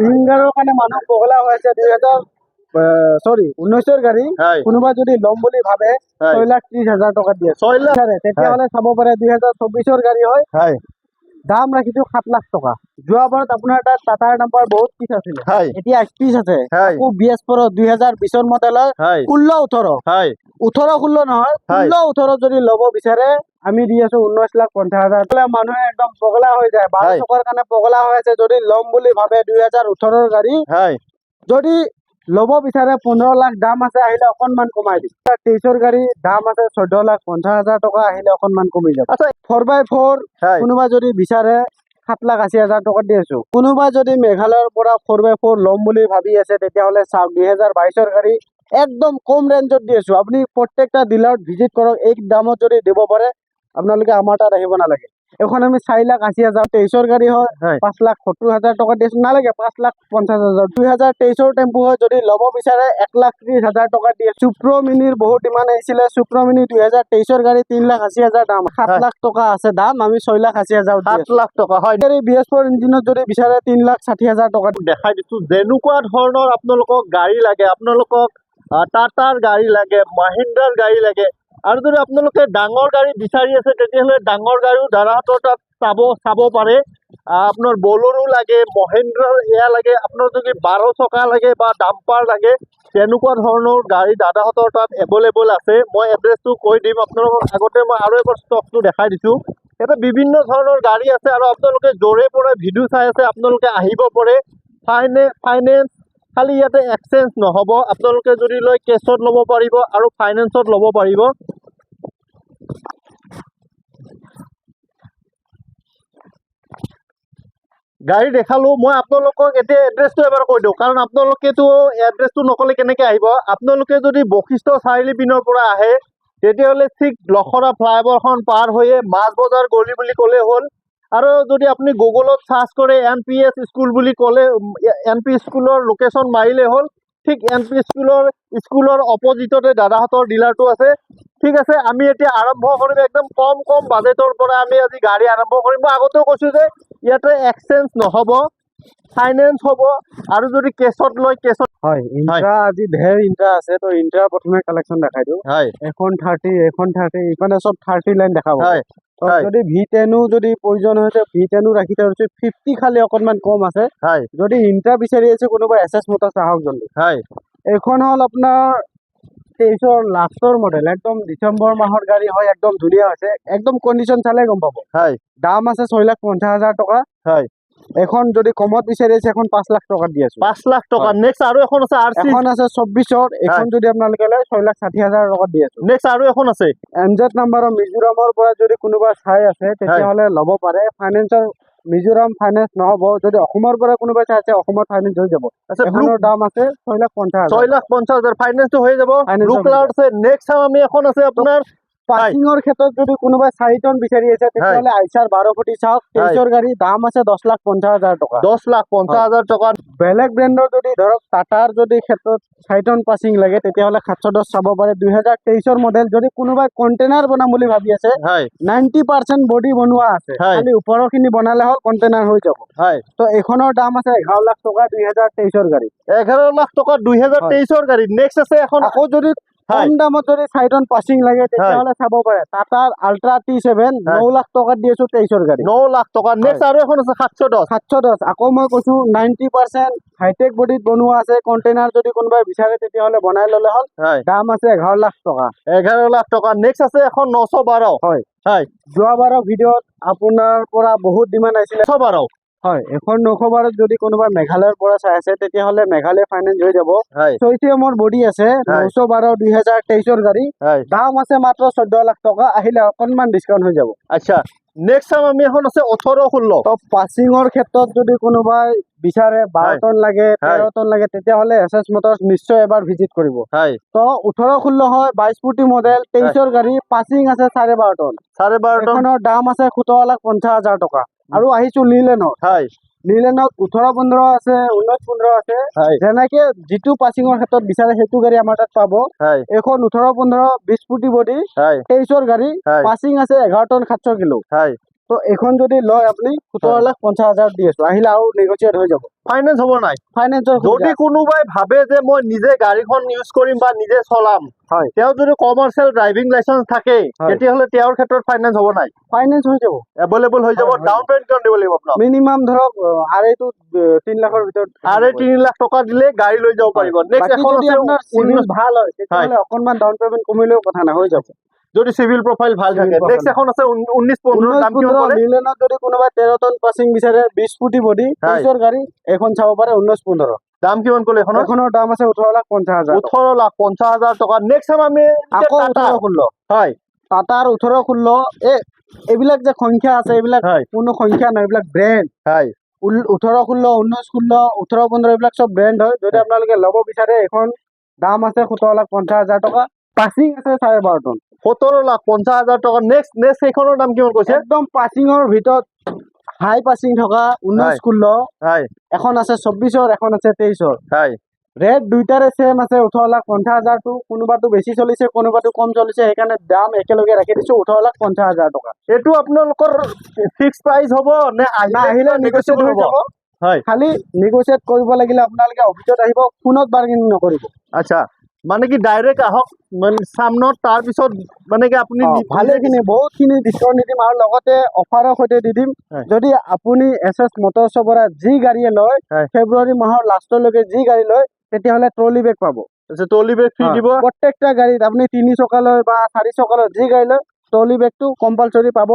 উইংগাৰৰ কাৰণে মানুহ পগলা হৈ আছে 19ৰ গাড়ী কোনোবা যদি ল'ম বুলি ভাবে 6,30,000 টকা দিয়ে 6 লাখ তেতিয়াহ'লে চাব পাৰে 2024ৰ গাড়ী হয় দাম ৰাখিছো 7 লাখ টকা যোৱাবাৰত আপোনাৰ তাত টাটাৰ নাম্বাৰ বহুত পিছ আছিলে এতিয়া 31 আছে আকৌ BS Pro 2020ৰ মডেলৰ 16 নহয় 16 যদি ল'ব বিচাৰে আমি দি আছো 19,50,000 মানুহে একদম পগলা হৈ যায় 12 টকাৰ কাৰণে পগলা হৈ আছে যদি ল'ম বুলি ভাবে 2018ৰ গাড়ী যদি ল'ব বিচাৰে 15 লাখ দাম আছে আহিলে অকনমান কমাই দিম 23ৰ গাড়ী দাম আছে 14,50,000 টকা আহিলে অকনমান কমি যাব 4x4 কোনোবা যদি বিচাৰে 7,80,000 টকা দি আছো কোনোবা যদি মেঘালয়ৰ পৰা 4x4 ল'ম বুলি ভাবি আছে তেতিয়াহ'লে চাওক 2022ৰ গাড়ী একদম কম ৰেঞ্জত দি আছো আপুনি প্ৰত্যেকটা ডিলাৰত ভিজিট কৰক এই দামত যদি দিব পাৰে আপোনালোকে আমাৰ তাত আহিব নালাগে এখন আমি 4,80,000 23ৰ গাড়ী হয় 5,70,000 টকা দিছো নালাগে 5,50,000 2023ৰ টেম্পু হয় যদি ল'ব বিচাৰে 1,30,000 টকা দিয়ে সুপ্ৰ মিনিৰ বহুত ডিমাণ্ড আহিছিলে সুপ্ৰ মিনি 2023ৰ গাড়ী 3,80,000 দাম 7 লাখ টকা আছে দাম আমি 6,80,000 7 লাখ টকা হয় BS Pro ইঞ্জিনত যদি বিচাৰে 3,60,000 টকা দেখাই দিছো যেনেকুৱা ধৰণৰ আপোনালোকক গাড়ী লাগে আপোনালোকক টাটাৰ গাড়ী লাগে মহিন্দ্ৰাৰ গাড়ী লাগে আৰু যদি আপোনালোকে ডাঙৰ গাড়ী বিচাৰি আছে তেতিয়াহ'লে ডাঙৰ গাড়ীও দাদাহঁতৰ তাত চাব পাৰে আপোনাৰ বলেৰো লাগে মহিন্দ্ৰাৰ এয়া লাগে আপোনাৰ যদি 12 চকা লাগে বা ডাম্পাৰ লাগে তেনেকুৱা ধৰণৰ গাড়ী দাদাহঁতৰ তাত এভেইলেবল আছে মই এড্ৰেছটো কৈ দিম আপোনালোকক আগতে মই আৰু এবাৰ ষ্টকটো দেখাই দিছো ইয়াতে বিভিন্ন ধৰণৰ গাড়ী আছে আৰু আপোনালোকে য'ৰে পৰা ভিডিঅ' চাই আছে আপোনালোকে আহিব পাৰে ফাইনেন্স খালি ইয়াতে এক্সচেঞ্জ নহ'ব আপোনালোকে যদি লয় কেছত ল'ব পাৰিব আৰু ফাইনেন্সত ল'ব পাৰিব গাড়ী দেখালো মই আপোনালোকক এতিয়া এড্ৰেছটো এবাৰ কৈ দিওঁ কাৰণ আপোনালোকেতো এড্ৰেছটো নক'লে কেনেকৈ আহিব আপোনালোকে যদি বশিষ্ঠ চাৰিআলি পিনৰ পৰা আহে তেতিয়াহ'লে ঠিক লখৰা ফ্লাইঅভাৰখন পাৰ হৈয়ে মাছ বজাৰ গলি বুলি ক'লে হ'ল আৰু যদি আপুনি গুগলত চাৰ্চ কৰে NPS স্কুল বুলি ক'লে NP স্কুলৰ লোকেশ্যন মাৰিলে হ'ল ঠিক NP স্কুলৰ অপজিটতে দাদাহঁতৰ ডিলাৰটো আছে ঠিক আছে আমি এতিয়া আৰম্ভ কৰিম একদম কম বাজেটৰ পৰা আমি আজি গাড়ী আৰম্ভ কৰিম মই আগতেও কৈছোঁ যে ইয়াতে এক্সচেঞ্জ নহ'ব ফাইনেন্স হ'ব আৰু যদি কেছত লয় কেছত হয় ইন্ট্ৰা আজি ঢেৰ ইন্ট্ৰা আছে তো ইন্ট্ৰা প্ৰথমে কালেকশ্যন দেখাই দিওঁ এখন 30 ইফালে চব 30 লাইন দেখাব যদি V10 যদি প্ৰয়োজন হৈছে V10 ৰাখি থৈছো 50 খালি অকনমান কম আছে যদি ইন্ট্ৰা বিচাৰি আছে কোনোবা SS মটৰ্ছ আহক জলদি এখন হ'ল আপোনাৰ 23ৰ লাষ্টৰ মডেল একদম ডিচেম্বৰ মাহৰ গাড়ী হয় একদম ধুনীয়া আছে একদম কণ্ডিশ্যন চালে গম পাব দাম আছে 6,50,000 টকা এখন যদি কমত বিচাৰি আছে এখন 5 লাখ টকা দি আছো 5 লাখ টকা নেক্সট আৰু এখন আছে RC এখন আছে 24ৰ এখন যদি আপোনালোকে লয় 6,60,000 টকা দি আছো নেক্সট আৰু এখন আছে MZ নাম্বাৰৰ মিজোৰামৰ পৰা যদি কোনোবা চাই আছে তেতিয়াহ'লে ল'ব পাৰে ফাইনেন্সৰ মিজোৰাম ফাইনেন্স নহ'ব যদি অসমৰ পৰা কোনোবা চাই আছে অসমৰ ফাইনেন্স হৈ যাব এখনৰ দাম আছে 6,50,000 ফাইনেন্সটো হৈ যাব ব্লু কালাৰ আছে নেক্সট আমি এখন আছে আপোনাৰ পাৰ্কিঙৰ ক্ষেত্ৰত যদি কোনোবা 4 টন বিচাৰি আছে তেতিয়াহ'লে আইচাৰ 12 ফুটি চাওক 23ৰ গাড়ী দাম আছে 10,50,000 টকা 10,50,000 টকা বেলেগ ব্ৰেণ্ডৰ যদি ধৰক টাটাৰ যদি ক্ষেত্ৰত 4 টন পাছিং লাগে তেতিয়াহ'লে 710 চাব পাৰে 2023ৰ মডেল যদি কোনোবাই কণ্টেইনাৰ বনাম বুলি ভাবি আছে 90% বডি বনোৱা আছে খালি ওপৰৰখিনি বনালে হ'ল কণ্টেইনাৰ হৈ যাব তো এইখনৰ দাম আছে 11 লাখ টকা 2023ৰ গাড়ী 11 লাখ টকা 2023ৰ গাড়ী নেক্সট আছে এখন আকৌ যদি কম দামত যদি 4 টন পাছিং লাগে তেতিয়াহ'লে চাব পাৰে টাটাৰ আল্ট্ৰা T7 9 লাখ টকা দি আছো 23ৰ গাড়ী 9 লাখ টকা নেক্সট আৰু এখন আছে 710 আকৌ মই কৈছো 90% হাইটেক বডিত বনোৱা আছে কণ্টেইনাৰ যদি কোনোবাই বিচাৰে তেতিয়াহ'লে বনাই ল'লে হ'ল দাম আছে 11 লাখ টকা 11 লাখ টকা নেক্সট আছে এখন 912 যোৱাবাৰৰ ভিডিঅ'ত আপোনাৰ পৰা বহুত ডিমাণ্ড আহিছিলে 912 এখন 912 যদি কোনোবা মেঘালয়ৰ পৰা চাই আছে তেতিয়াহ'লে মেঘালয় ফাইনেন্স হৈ যাব 6 মোৰ বডি আছে 912 2023ৰ গাড়ী দাম আছে মাত্ৰ 14 লাখ টকা আহিলে অকনমান ডিসকাউন্ট হৈ যাব আচ্ছা নেক্সট আমি এখন আছে 18-16 তো পাছিংৰ ক্ষেত্ৰত যদি কোনোবাই বিচাৰে 12 টন লাগে 13 টন লাগে তেতিয়াহ'লে SS মটৰ্ছ নিশ্চয় এবাৰ ভিজিট কৰিব তো 18-16 হয় 22 ফুটি মডেল 23ৰ গাড়ী পাছিং আছে 12.5 টন এখনৰ দাম আছে 17,50,000 টকা আৰু আহিছো লিলেনত 18-15 আছে 19-15 আছে যেনেকে যিটো পাছিংৰ ক্ষেত্ৰত বিচাৰে সেইটো গাড়ী আমাৰ তাত পাব এখন 18-15 20 ফুটি বডি 23ৰ গাড়ী পাছিং আছে 11 টন 700 কিলো তো এখন যদি লয় আপনি 17,50,000 দি আছো, আহিলে আৰু নেগোচিয়েট হৈ যাব। ফাইনেন্স হ'ব নাই? ফাইনেন্সৰ যদি কোনোবাই ভাবে যে মই নিজে গাড়ীখন ইউজ কৰিম বা নিজে চলাম, হয় তেওঁ যদি কমাৰ্চিয়েল ড্ৰাইভিং লাইচেন্স থাকে, হয়। তেতিয়াহ'লে তেওঁৰ ক্ষেত্ৰত ফাইনেন্স হ'ব নাই? ফাইনেন্স হৈ যাব, এভেইলেবল হৈ যাব। হয়, হয়। ডাউন পেমেণ্ট কিমান দিব লাগিব আপোনাক? মিনিমাম ধৰক আঢ়ৈটো 3 লাখৰ ভিতৰত। 3.5 লাখ টকা দিলে গাড়ী লৈ যাব পাৰিব। নেক্সট বাকী এখন যদি আছে আপোনাৰ চিভিল ভাল হয় তেতিয়াহ'লে অকণমান ডাউন পেমেণ্ট কমিলেও কথা নাই, হৈ যাব। যদি চিভিল প্ৰফাইল ভাল Civil থাকে। profile নেক্সট এখন আছে 19-15 দাম কিমান 19-15 ক'লে? লিলেনত যদি কোনোবাই 13 টন পাছিং বিচাৰে, 20 ফুটি বডি, হয়। 23ৰ গাড়ী, এখন চাব পাৰে 19-15। দাম কিমান ক'লে এখনৰ? এখনৰ দাম আছে 18,50,000। 18,50,000 টকা। নেক্সট আমি আকৌ টাটা। 18-16। হয় টাটাৰ 18-16 এইবিলাক যে সংখ্যা আছে, এইবিলাক হয় কোনো সংখ্যা নহয়, এইবিলাক ব্ৰেণ্ড। হয় 18-16, 19-16, 18-15 এইবিলাক চব ব্ৰেণ্ড হয়। যদি আপোনালোকে ল'ব বিচাৰে, এখন দাম আছে 17,50,000 টকা। পাছিং আছে 12.5 টন। 17,50,000 টকা। নেক্সট সেইখনৰ দাম কিমান কৈছে? একদম পাছিঙৰ ভিতৰত হাই পাছিং থকা 19-16, হয় এখন আছে 24-ৰ, এখন আছে 23-ৰ। হয় ৰেট দুইটাৰে ছেম আছে 18,50,000 কোনোবাটো বেছি চলিছে, কোনোবাটো কম চলিছে, সেইকাৰণে দাম একেলগে ৰাখি দিছো 18,50,000 টকা। এইটো আপোনালোকৰ ফিক্স প্ৰাইচ হ'ব নে আহিলে নেগোচিয়েট হৈ যাব। হয় খালি নেগোচিয়েট কৰিব লাগিলে আপোনালোকে অফিচত আহিব, ফোনত বাৰ্গেনিং নকৰিব। আচ্ছা, মানে কি ডাইৰেক্ট আহক মানে সামনত, তাৰপিছত মানে কি আপুনি ভালেখিনি বহুতখিনি ডিছকাউণ্ট দি দিম, আৰু লগতে অফাৰৰ সৈতে দি দিম। হয়। যদি আপুনি SS মটৰ্ছৰ পৰা যি গাড়ীয়ে লয়, হয়। ফেব্ৰুৱাৰী মাহৰ লাষ্টলৈকে যি গাড়ী লয়, তেতিয়াহ'লে ট্ৰলি বেগ পাব। ট্ৰলি বেগ ফ্ৰী দিব। প্ৰত্যেকটা গাড়ীত আপুনি 3 চকা লয় বা 4 চকা লয়, যি গাড়ী লয় ট্ৰলি বেগটো কম্পালচৰি পাব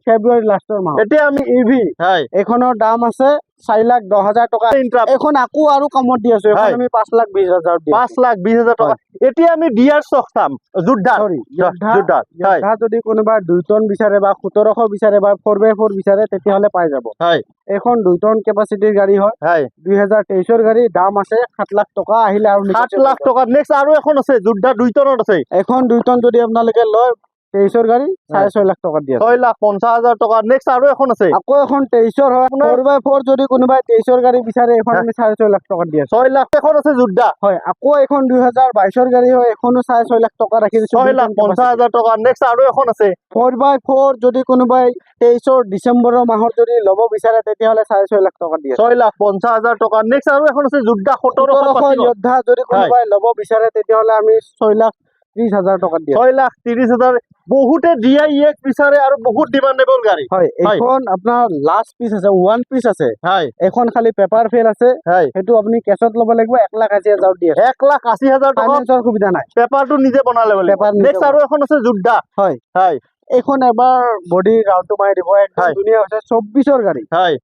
ফেব্ৰুৱাৰী লাষ্টৰ মাহত। এতিয়া আমি ইভি হয় এইখনৰ দাম আছে 4,10,000 টকা। এখন আকৌ আৰু কমত দি আছো, এখন হয়। আমি 5,20,000 দি আছো। 5,20,000 টকা। এতিয়া আমি ডিয়াৰ ষ্টক চাম। যোদ্ধা যোদ্ধা যদি কোনোবা 2 টন বিচাৰে বা 1700 বিচাৰে বা 4x4 বিচাৰে, তেতিয়াহ'লে পাই যাব। হয় এখন 2 টন কেপাচিটিৰ গাড়ী হয়, হয় 2023ৰ গাড়ী, দাম আছে 7 লাখ টকা। আহিলে আৰু 7 লাখ টকা। নেক্সট আৰু এখন আছে যোদ্ধা 2 টনত আছে। এখন 2 টন যদি আপোনালোকে লয়, 23ৰ গাড়ী 6.5 লাখ টকা দি আছে। 6,50,000 টকা। নেক্সট আৰু এখন আছে। আকৌ এখন 23ৰ হয়, 4x4 যদি কোনোবাই 23ৰ গাড়ী বিচাৰে, এখন আমি 6.5 লাখ টকা দি আছো। 6 লাখ। এখন আছে যোদ্ধা। হয়, আকৌ এখন 2022ৰ গাড়ী হয়, এখনো 6.5 লাখ টকা ৰাখি দিছো। 6,50,000 টকা। নেক্সট আৰু এখন আছে 4x4 যদি কোনোবাই 23ৰ ডিচেম্বৰৰ মাহত যদি ল'ব বিচাৰে, তেতিয়াহ'লে 6.5 লাখ টকা দি আছে। 6,50,000 টকা। নেক্সট আৰু এখন আছে যোদ্ধা 1700 যোদ্ধা যদি কোনোবাই ল'ব বিচাৰে, তেতিয়াহ'লে আমি 6,30,000 টকা দি আছো। 6,30,000। বহুতে DI বিচাৰে আৰু বহুত ডিমান্ডেবল গাড়ী। হয়, এখন আপোনাৰ লাষ্ট পিচ আছে, 1 পিচ আছে। হয় এখন খালি পেপাৰ ফেল আছে, হয় সেইটো আপুনি কেছত ল'ব লাগিব। 1,80,000 দি আছে। 1,80,000 টকা। ফাইনেন্সৰ সুবিধা নাই, পেপাৰটো নিজে বনালে বোলে। পেপাৰ নিজে নেক্সট আৰু এখন আছে যোদ্ধা। হয়, হয় এইখন এবাৰ বডি ৰাউণ্ডটো মাৰি দিব, একদম হয়। ধুনীয়া হৈছে। 24ৰ গাড়ী, হয়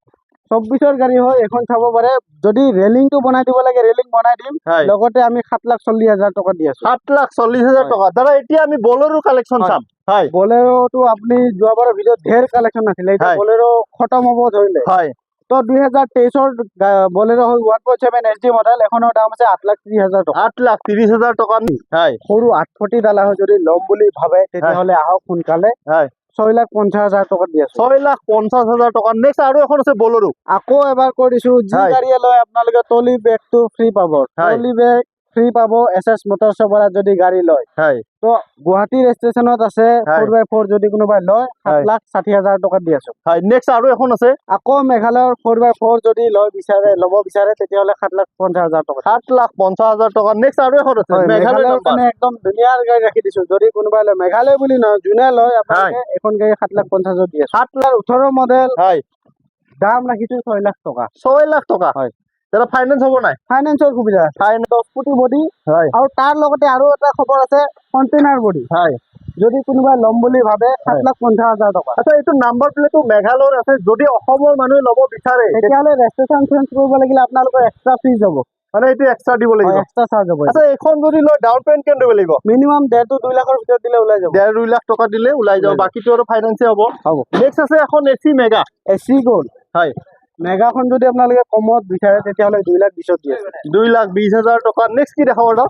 24ৰ গাড়ী হয়। এখন চাব পাৰে, যদি ৰেলিংটো বনাই দিব লাগে, ৰেলিং বনাই দিম। হয় লগতে আমি 7,40,000 টকা দি আছো। 7,40,000 টকা। দাদা এতিয়া আমি বলেৰো কালেকশ্যন চাম। হয় বলেৰোটো আপুনি যোৱাবাৰৰ ভিডিঅ'ত ঢেৰ কালেকশ্যন আছিলে, এতিয়া হয়। বলেৰো খতম হ'ব ধৰিলে। হয় তো 2023ৰ বলেৰো হয় 1.7 HD মডেল, এখনৰ দাম আছে 8,30,000 টকা। 8,30,000 টকা। হয় সৰু 840 ডালা হয়, যদি ল'ম বুলি ভাবে তেতিয়াহ'লে আহক সোনকালে। হয় 6,50,000 টকা দি আছো। 6,50,000 টকা। নেক্সট আৰু এখন আছে বলেৰো। আকৌ এবাৰ কৈ দিছো, যি হয়। গাড়ীয়ে লয় আপোনালোকে ট্ৰলি বেগটো ফ্ৰী পাব। ট্ৰলি বেগ ফ্ৰী পাব SS মটৰ্ছৰ পৰা যদি গাড়ী লয়। হয় তো গুৱাহাটীৰ ষ্টেচনত আছে 4x4 যদি কোনোবাই লয়, 7,60,000 টকা দি আছো। হয় নেক্সট আৰু এখন আছে। আকৌ মেঘালয়ৰ 4x4 যদি ল'ব বিচাৰে, তেতিয়াহ'লে 7,50,000 টকা। 7,50,000 টকা। নেক্সট আৰু এখন আছে মেঘালয়ৰ কাৰণে একদম ধুনীয়া গাড়ী ৰাখি দিছো। যদি কোনোবাই লয়, মেঘালয় বুলি নহয়, যোনে লয় আপোনালোকে এখন গাড়ী 7,50,000 দি আছে। 7,18 মডেল, হয় দাম ৰাখিছো 6 লাখ টকা। 6 লাখ টকা। হয়, দাদা ফাইনেন্স হ'ব নাই? ফাইনেন্সৰ সুবিধা আছে। 10 ফুটি বডি, হয় আৰু তাৰ লগতে আৰু এটা খবৰ আছে, কণ্টেইনাৰ বডি। হয় যদি কোনোবাই ল'ম বুলি ভাবে, 7,50,000 টকা। আচ্ছা, এইটো নাম্বাৰ প্লেটটো মেঘালয়ৰ আছে। যদি অসমৰ মানুহে ল'ব বিচাৰে, তেতিয়াহ'লে ৰেজিষ্ট্ৰেশ্যন চেঞ্জ কৰিব লাগিলে আপোনালোকৰ এক্সট্ৰা ফিজ হ'ব। মানে এইটো এক্সট্ৰা দিব লাগিব। এক্সট্ৰা চাৰ্জ হ'ব। আচ্ছা, এইখন যদি লয় ডাউন পেমেণ্ট কিমান দিব লাগিব? মিনিমাম 1.5 to 2 লাখৰ ভিতৰত দিলে ওলাই যাব। 1.5-2 লাখ টকা দিলে ওলাই যাব। বাকীটো আৰু ফাইনেন্সে হ'ব। নেক্সট আছে এখন AC মেগা। AC gold. হয় মেগাখন যদি আপোনালোকে কমত বিচাৰে, তেতিয়াহ'লে 2,20,000 দি আছে। 2,20,000 টকা। নেক্সট কি দেখাব দাদা?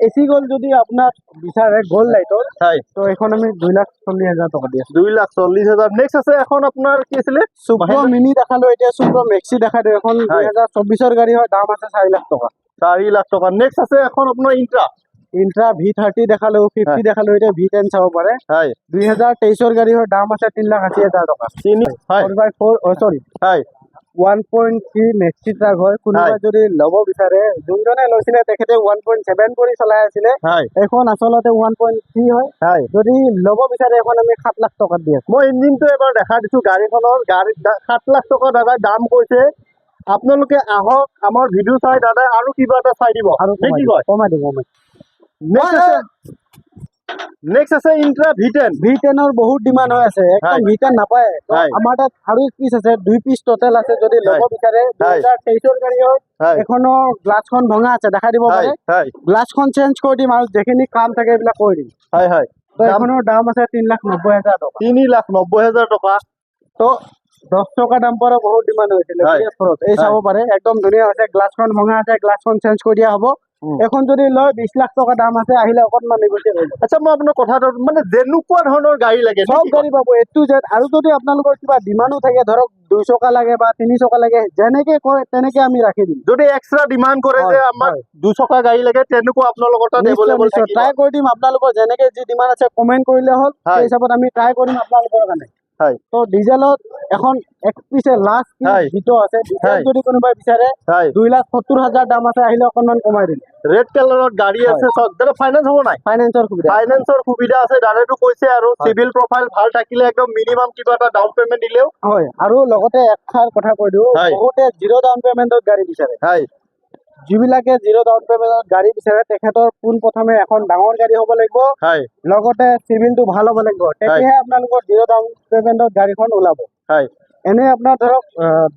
AC গ'ল্ড যদি আপোনাক বিচাৰে গ'ল্ড লাইটৰ, হয় তো এখন আমি 2,40,000 টকা দি আছো। 2,40,000। নেক্সট আছে এখন আপোনাৰ কি আছিলে? সুপ্ৰ মিনি দেখালো, এতিয়া সুপ্ৰ মেক্সি দেখাই দিওঁ। এখন 2024ৰ গাড়ী হয়, দাম আছে 4 লাখ টকা। 4 লাখ টকা। নেক্সট আছে এখন আপোনাৰ ইন্ট্ৰা। ইন্ট্ৰা V30 দেখালো 50 দেখালো এতিয়া V10 চাব পাৰে হয় 2023 গাড়ী হয় দাম আছে 3,80,000 টকা হয় 4x4 সরি হয় 1.3 মেক্সি ট্ৰাক হয় কোনোবা হয়। যদি ল'ব বিচাৰে যোনজনে লৈছিলে তেখেতে 1.7 কৰি চলাই আছিলে হয় এখন আচলতে 1.3 হয় হয় যদি ল'ব বিচাৰে এখন আমি 7 লাখ টকাত দি আছো মই ইঞ্জিনটো এবাৰ দেখা দিছো গাড়ীখনৰ 7 লাখ টকা দাদাই দাম কৈছে আপোনালোকে আহক আমাৰ ভিডিঅ' চাই দাদাই আৰু কিবা এটা চাই দিব আৰু নে কি কয় কমাই দিব নেক্সট আছে ইন্ট্ৰা V10 V10 ৰ বহুত ডিমান্ড হৈ আছে একদম হয়। V10 নাপায় তো হয়। আমাৰ তাত আৰু এক পিচ আছে 2 পিচ টোটেল আছে যদি ল'ব হয়। বিচাৰে হয়। 2023 গাড়ী হয় হয় এখনৰ গ্লাছখন ভঙা আছে দেখাই দিব হয় পাৰে হয় গ্লাছখন চেঞ্জ কৰি দিম আৰু যিখিনি কাম থাকে এইবিলাক কৰি দিম হয় হয় তো এখনৰ দাম আছে 3,90,000 টকা 3,90,000 টকা তো 10 টকা ডাম্পাৰৰ বহুত ডিমান্ড হৈছিলে হয়। BS4 এই চাব পাৰে একদম ধুনীয়া হৈছে গ্লাছখন ভঙা আছে গ্লাছখন চেঞ্জ কৰি দিয়া হ'ব এখন যদি লয় 20 লাখ টকা দাম আছে আহিলে অকণমান নেগোচিয়েট হৈ যাব আচ্ছা মই আপোনাৰ কথাটো মানে যেনেকুৱা ধৰণৰ গাড়ী লাগে নে সব কি কয়? গাড়ী পাব A to Z আৰু যদি আপোনালোকৰ কিবা ডিমাণ্ডো থাকে ধৰক 2 চকা লাগে বা 3 চকা লাগে যেনেকে কয় তেনেকে আমি ৰাখি দিম যদি এক্সট্ৰা ডিমান্ড কৰে যে হয়, আমাক হয়। 2 চকা গাড়ী লাগে তেনেকুৱা আপোনালোকৰ তাত নিশ্চয় এভেইলেবল নিশ্চয় থাকিব ট্ৰাই কৰি দিম আপোনালোকৰ যেনেকে যি ডিমাণ্ড আছে কমেণ্ট কৰিলে হ'ল হয়। সেই হিচাপত আমি ট্ৰাই কৰিম আপোনালোকৰ কাৰণে হয় তো ডিজেলত এখন এক পিছে লাষ্ট হয়। যিটো আছে ডিজেল হয়। যদি কোনোবাই বিচাৰে হয় 2,70,000 দাম আছে আহিলে অকণমান কমাই দিম ৰেড কালাৰত গাড়ী আছে চব দাদা ফাইনেন্স হ'ব নাই ফাইনেন্সৰ সুবিধা ফাইনেন্সৰ সুবিধা আছে দাদাইটো কৈছে আৰু হয়। চিভিল প্ৰফাইল ভাল থাকিলে একদম মিনিমাম কিবা এটা ডাউন পেমেন্ট দিলেও হয় আৰু লগতে এষাৰ কথা কৈ দিওঁ হয়। বহুতে জিৰ' ডাউন পেমেণ্টত গাড়ী বিচাৰে হয় যিবিলাকে জিৰ' ডাউন পেমেণ্টত গাড়ী বিচাৰে তেখেতৰ পোনপ্ৰথমে এখন ডাঙৰ গাড়ী হ'ব লাগিব হয় লগতে চিভিলটো ভাল হ'ব লাগিব তেতিয়াহে আপোনালোকৰ জিৰ' ডাউন পেমেণ্টত গাড়ীখন ওলাব হয় এনে আপোনাৰ ধৰক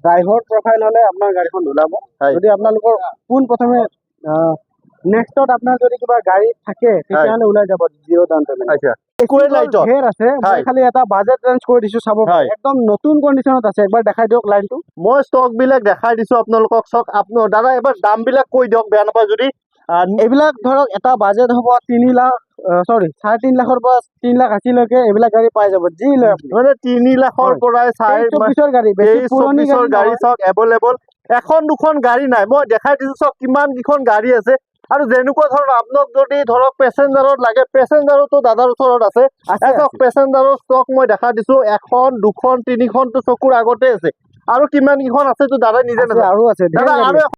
ড্ৰাইভাৰ প্ৰফাইল হ'লে আপোনাৰ গাড়ীখন ওলাব হয়। যদি আপোনালোকৰ পোনপ্ৰথমে নেক্সটত আপোনাৰ যদি কিবা গাড়ী থাকে তেতিয়াহ'লে ওলাই যাব জিৰ' ডাউন পেমেণ্ট আচ্ছা স্কুৱেৰ লাইটত ধেৰ আছে মই হয়। খালি এটা বাজেট ৰেঞ্জ কৰি দিছো চাব পাৰে হয়। একদম নতুন কণ্ডিচনত আছে একবাৰ দেখাই দিয়ক লাইনটো মই ষ্টক বিলাক দেখাই দিছো আপোনালোকক চক আপোনাৰ দাদা এবাৰ দাম বিলাক কৈ দিয়ক বেয়া নাপায় যদি এইবিলাক ধৰক এটা বাজেট হ'ব 3 লাখ 3.5 লাখৰ পৰা 3,80,000 লৈকে এইবিলাক গাড়ী পাই যাব যি লয় আপুনি মানে 3 লাখৰ হয়। পৰাই 24 গাড়ী বেছি পুৰণি 24 গাড়ী নহয়। চক এভেইলেবল এখন দুখন গাড়ী নাই মই দেখাই দিছো চক কিমান কেইখন গাড়ী আছে আৰু যেনেকুৱা ধৰণৰ আপোনাক যদি ধৰক পেচেঞ্জাৰত লাগে পেচেঞ্জাৰতো দাদাৰ ওচৰত আছে চক পেচেঞ্জাৰৰ ষ্টক মই দেখা দিছো এখন দুখন তিনিখনটো চকুৰ আগতে আছে আৰু কিমান কেইখন আছে তো দাদাই নিজে আছে, আৰু আছে দাদা ধেৰ গাড়ী আৰু আছে।